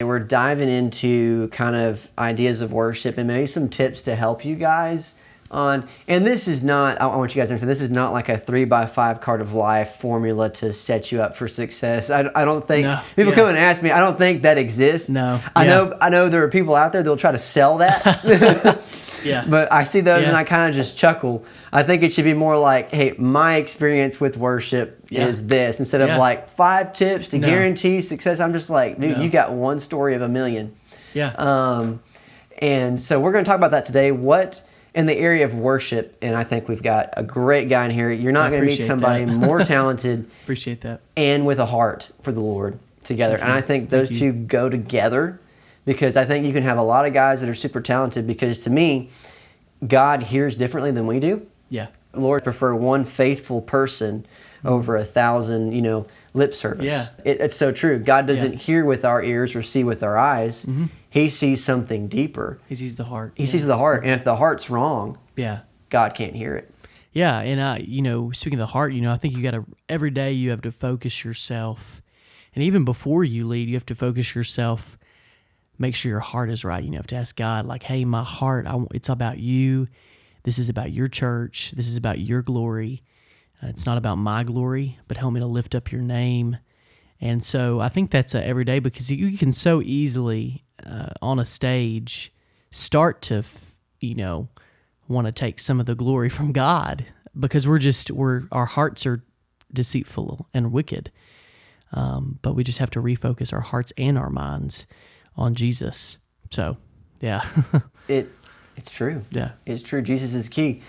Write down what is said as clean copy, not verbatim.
We're diving into kind of ideas of worship and maybe some tips to help you guys on, and this is not, I want you guys to understand, this is not like a 3x5 card of life formula to set you up for success. I don't think, people come and ask me, I don't think that exists. No. I know there are people out there that'll try to sell that. Yeah. But I see those and I kind of just chuckle. I think it should be more like, hey, my experience with worship is this, instead of like 5 tips to guarantee success. I'm just like, dude, you got one story of a million. Yeah. And so we're going to talk about that today. What in the area of worship, and I think we've got a great guy in here. You're not going to meet somebody more talented. Appreciate that. And with a heart for the Lord together. And I think those two go together, because I think you can have a lot of guys that are super talented, because to me, God hears differently than we do. Yeah. Lord prefer one faithful person over 1,000, lip service. Yeah. It's so true. God doesn't hear with our ears or see with our eyes. Mm-hmm. He sees something deeper. He sees the heart. He sees the heart. And if the heart's wrong, God can't hear it. Yeah. And, speaking of the heart, I think every day you have to focus yourself. And even before you lead, you have to focus yourself. Make sure your heart is right. You have to ask God, like, hey, my heart, it's about you. This is about your church. This is about your glory. It's not about my glory, but help me to lift up your name. And so I think that's every day, because you can so easily on a stage start to, want to take some of the glory from God, because our hearts are deceitful and wicked. But we just have to refocus our hearts and our minds on Jesus. So, yeah. It's true. Yeah. It's true. Jesus is key.